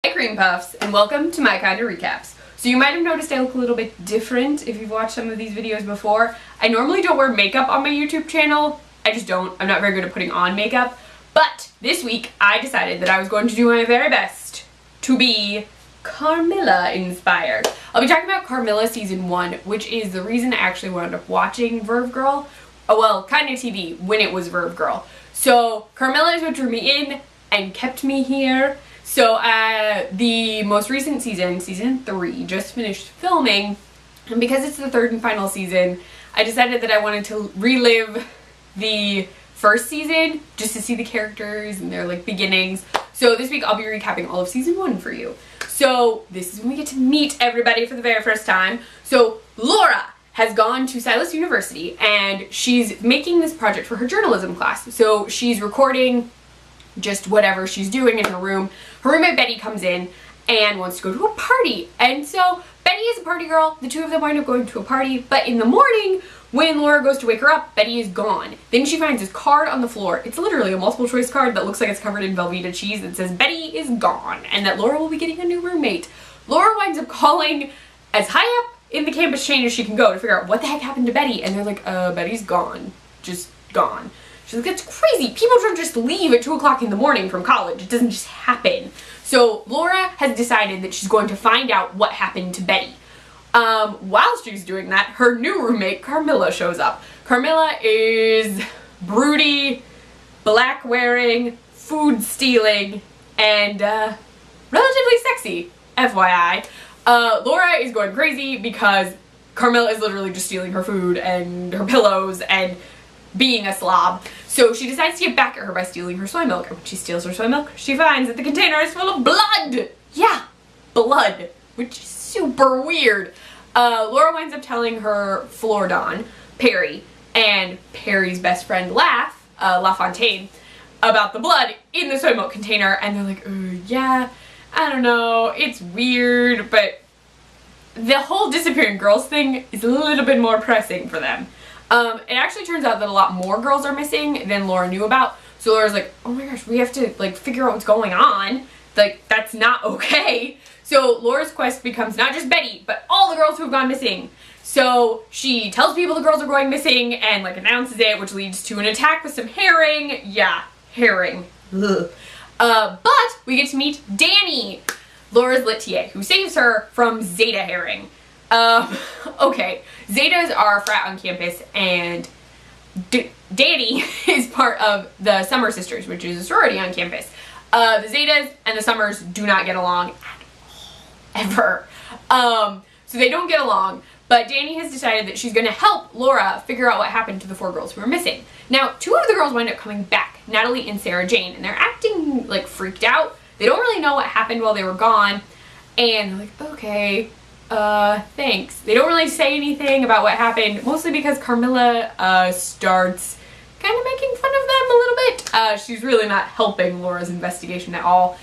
Hi Cream Puffs, and welcome to my kind of recaps. So you might have noticed I look a little bit different if you've watched some of these videos before. I normally don't wear makeup on my YouTube channel. I just don't. I'm not very good at putting on makeup. But this week I decided that I was going to do my very best to be Carmilla inspired. I'll be talking about Carmilla season 1, which is the reason I actually wound up watching Verve Girl. Oh well, kind of TV when it was Verve Girl. So Carmilla is what drew me in and kept me here. So the most recent season, season 3, just finished filming, and because it's the third and final season, I decided that I wanted to relive the first season just to see the characters and their like beginnings. So this week I'll be recapping all of season 1 for you. So this is when we get to meet everybody for the very first time. So Laura has gone to Silas University and she's making this project for her journalism class. So she's recording just whatever she's doing in her room. Her roommate Betty comes in and wants to go to a party. And so Betty is a party girl. The two of them wind up going to a party. But in the morning, when Laura goes to wake her up, Betty is gone. Then she finds this card on the floor. It's literally a multiple choice card that looks like it's covered in Velveeta cheese that says Betty is gone and that Laura will be getting a new roommate. Laura winds up calling as high up in the campus chain as she can go to figure out what the heck happened to Betty. And they're like, Betty's gone. Just gone. She's like, it's crazy. People don't just leave at 2 o'clock in the morning from college. It doesn't just happen. So Laura has decided that she's going to find out what happened to Betty. While she's doing that, her new roommate, Carmilla, shows up. Carmilla is broody, black-wearing, food-stealing, and relatively sexy, FYI. Laura is going crazy because Carmilla is literally just stealing her food and her pillows and being a slob. So she decides to get back at her by stealing her soy milk. And when she steals her soy milk, she finds that the container is full of blood! Yeah, blood, which is super weird. Laura winds up telling her Floridon, Perry, and Perry's best friend LaFontaine, about the blood in the soy milk container, and they're like, yeah, I don't know, it's weird, but the whole disappearing girls thing is a little bit more pressing for them. It actually turns out that a lot more girls are missing than Laura knew about. So Laura's like, oh my gosh, we have to like figure out what's going on. Like, that's not okay. So Laura's quest becomes not just Betty, but all the girls who have gone missing. So she tells people the girls are going missing and like announces it, which leads to an attack with some herring. Yeah, herring. Ugh. But we get to meet Danny, Laura's lit TA, who saves her from Zeta herring. Okay, Zetas are a frat on campus, and Danny is part of the Summer Sisters, which is a sorority on campus. The Zetas and the Summers do not get along at all, ever. So they don't get along, but Danny has decided that she's going to help Laura figure out what happened to the 4 girls who are missing. Now, 2 of the girls wind up coming back, Natalie and Sarah Jane, and they're acting like freaked out. They don't really know what happened while they were gone, and they're like, okay, thanks. They don't really say anything about what happened, mostly because Carmilla, starts kind of making fun of them a little bit. She's really not helping Laura's investigation at all.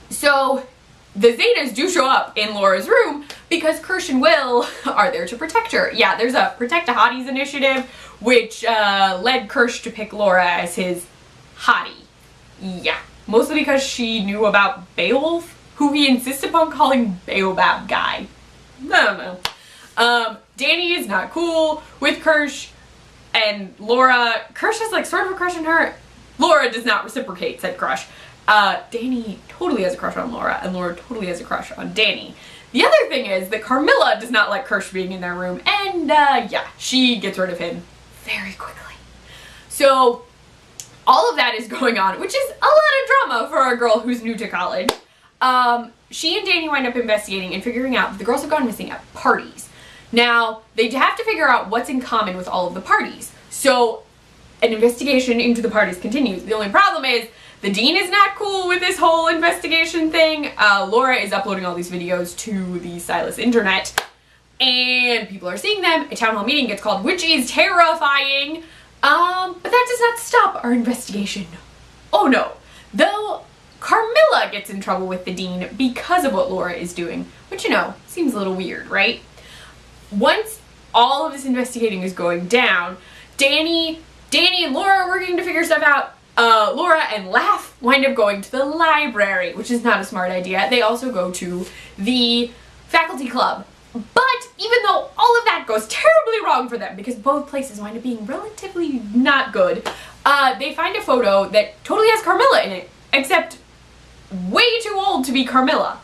So the Zetas do show up in Laura's room because Kirsch and Will are there to protect her. Yeah, there's a Protect the Hotties initiative, which, led Kirsch to pick Laura as his hottie. Yeah, mostly because she knew about Beowulf, who he insists upon calling Baobab Guy. I don't know. Danny is not cool with Kirsch, and Laura, Kirsch has like sort of a crush on her. Laura does not reciprocate said crush. Danny totally has a crush on Laura, and Laura totally has a crush on Danny. The other thing is that Carmilla does not like Kirsch being in their room, and yeah, she gets rid of him very quickly. So all of that is going on, which is a lot of drama for a girl who's new to college. She and Danny wind up investigating and figuring out that the girls have gone missing at parties. Now, they have to figure out what's in common with all of the parties. So, an investigation into the parties continues. The only problem is, the dean is not cool with this whole investigation thing. Laura is uploading all these videos to the Silas internet, and people are seeing them. A town hall meeting gets called, which is terrifying. But that does not stop our investigation. Oh no. Though Carmilla gets in trouble with the dean because of what Laura is doing, which, you know, seems a little weird, right? Once all of this investigating is going down, Danny and Laura are working to figure stuff out. Laura and Laugh wind up going to the library, which is not a smart idea. They also go to the faculty club. But even though all of that goes terribly wrong for them, because both places wind up being relatively not good, they find a photo that totally has Carmilla in it, except way too old to be Carmilla.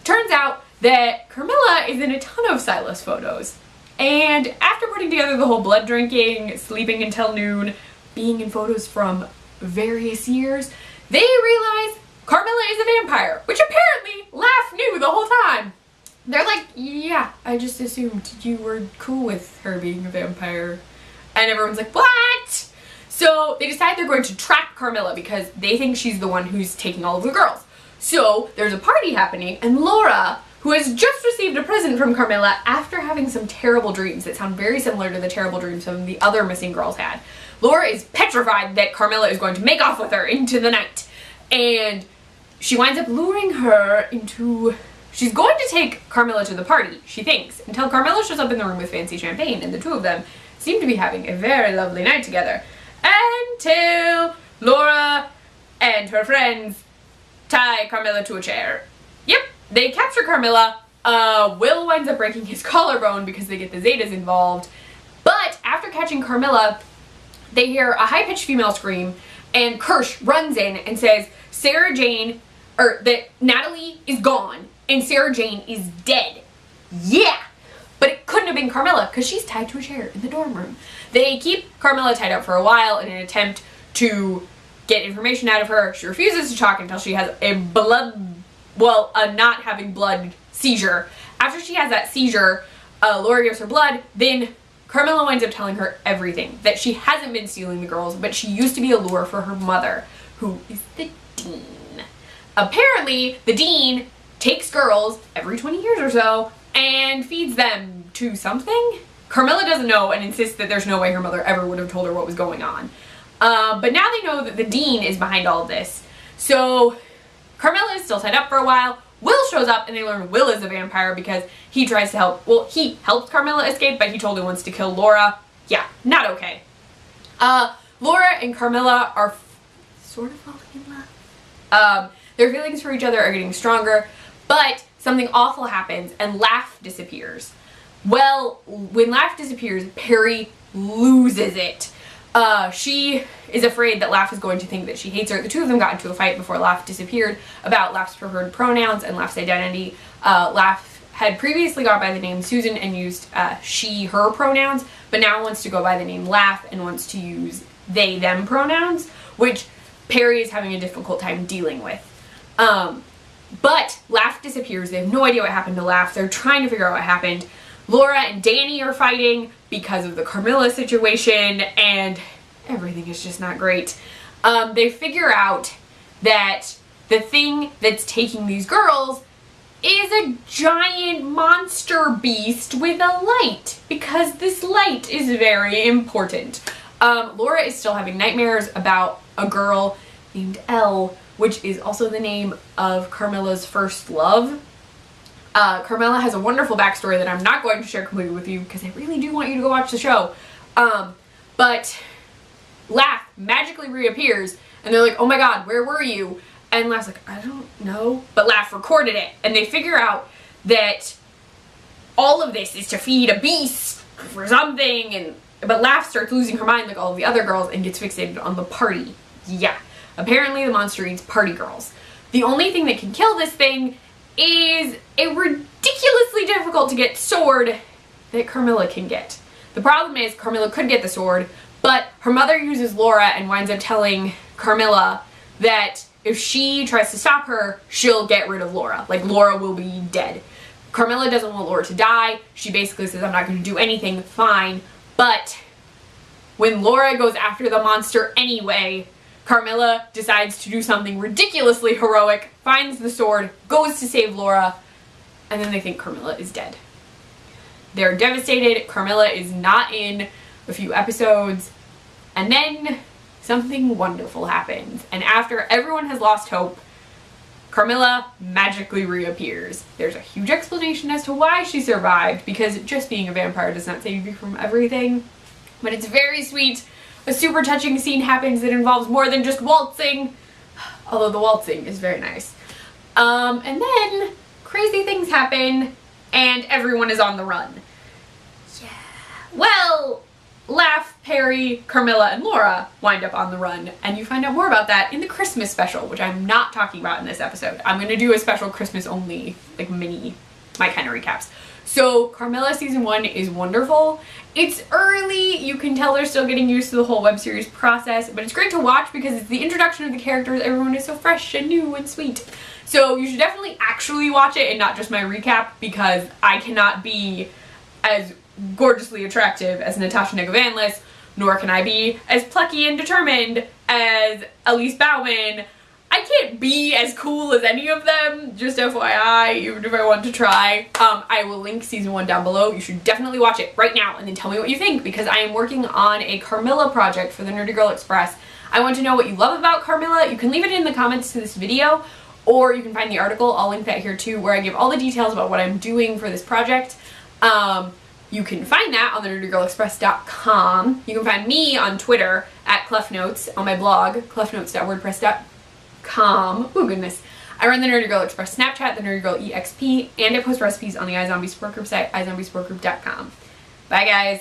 Turns out that Carmilla is in a ton of Silas photos. And after putting together the whole blood drinking, sleeping until noon, being in photos from various years, they realize Carmilla is a vampire, which apparently Laugh knew the whole time. They're like, yeah, I just assumed you were cool with her being a vampire. And everyone's like, what? So they decide they're going to trap Carmilla because they think she's the one who's taking all of the girls. So there's a party happening, and Laura, who has just received a present from Carmilla after having some terrible dreams that sound very similar to the terrible dreams some of the other missing girls had. Laura is petrified that Carmilla is going to make off with her into the night. And she winds up luring her into... She's going to take Carmilla to the party, she thinks, until Carmilla shows up in the room with fancy champagne, and the two of them seem to be having a very lovely night together. Until Laura and her friends tie Carmilla to a chair. Yep, they capture Carmilla. Will winds up breaking his collarbone because they get the Zetas involved. But after catching Carmilla, they hear a high-pitched female scream, and Kirsch runs in and says that Natalie is gone and Sarah Jane is dead. Yeah! But it couldn't have been Carmilla because she's tied to a chair in the dorm room. They keep Carmilla tied up for a while in an attempt to get information out of her. She refuses to talk until she has a not having blood seizure. After she has that seizure, Laura gives her blood, then Carmilla winds up telling her everything. That she hasn't been stealing the girls, but she used to be a lure for her mother, who is the dean. Apparently, the dean takes girls every 20 years or so and feeds them to something. Carmilla doesn't know and insists that there's no way her mother ever would have told her what was going on. But now they know that the dean is behind all of this. So Carmilla is still tied up for a while. Will shows up and they learn Will is a vampire because he tries to help. Well, he helped Carmilla escape, but he totally wants to kill Laura. Yeah, not okay. Laura and Carmilla are sort of falling in love. Their feelings for each other are getting stronger, but something awful happens and Laugh disappears. Well, when Laugh disappears, Perry loses it. She is afraid that Laugh is going to think that she hates her. The two of them got into a fight before Laugh disappeared about Laugh's preferred pronouns and Laugh's identity. Laugh had previously gone by the name Susan and used she, her pronouns, but now wants to go by the name Laugh and wants to use they, them pronouns, which Perry is having a difficult time dealing with. But Laugh disappears. They have no idea what happened to Laugh. They're trying to figure out what happened. Laura and Danny are fighting because of the Carmilla situation, and everything is just not great. They figure out that the thing that's taking these girls is a giant monster beast with a light, because this light is very important. Laura is still having nightmares about a girl named Elle, which is also the name of Carmilla's first love. Carmilla has a wonderful backstory that I'm not going to share completely with you because I really do want you to go watch the show. But Laugh magically reappears and they're like, oh my god, where were you? And Laugh's like, I don't know. But Laugh recorded it and they figure out that all of this is to feed a beast for something. But Laugh starts losing her mind like all of the other girls and gets fixated on the party. Yeah. Apparently the monster eats party girls. The only thing that can kill this thing is a ridiculously difficult to get sword that Carmilla can get. The problem is Carmilla could get the sword, but her mother uses Laura and winds up telling Carmilla that if she tries to stop her, she'll get rid of Laura. Like, Laura will be dead. Carmilla doesn't want Laura to die. She basically says, I'm not going to do anything, fine. But when Laura goes after the monster anyway, Carmilla decides to do something ridiculously heroic, finds the sword, goes to save Laura, and then they think Carmilla is dead. They're devastated. Carmilla is not in a few episodes, and then something wonderful happens. And after everyone has lost hope, Carmilla magically reappears. There's a huge explanation as to why she survived, because just being a vampire does not save you from everything, but it's very sweet. a super touching scene happens that involves more than just waltzing, although the waltzing is very nice. And then crazy things happen and everyone is on the run. Yeah. Well, Laugh, Perry, Carmilla, and Laura wind up on the run, and you find out more about that in the Christmas special, which I'm not talking about in this episode. I'm gonna do a special Christmas only, like mini, My Kinda Recaps. So Carmilla season 1 is wonderful. It's early, you can tell they're still getting used to the whole web series process, but it's great to watch because it's the introduction of the characters. Everyone is so fresh and new and sweet. So you should definitely actually watch it and not just my recap, because I cannot be as gorgeously attractive as Natasha Negovanlis, nor can I be as plucky and determined as Elise Bauman. I can't be as cool as any of them, just FYI, even if I want to try. I will link season 1 down below. You should definitely watch it right now and then tell me what you think, because I am working on a Carmilla project for the Nerdy Girl Express. I want to know what you love about Carmilla. You can leave it in the comments to this video, or you can find the article. I'll link that here too, where I give all the details about what I'm doing for this project. You can find that on the nerdygirlexpress.com. You can find me on Twitter at ClefNotes, on my blog, clefnotes.wordpress.com. Oh goodness. I run the Nerdy Girl Express Snapchat, the Nerdy Girl EXP, and I post recipes on the iZombie support group site, iZombieSupportGroup.com. Bye guys.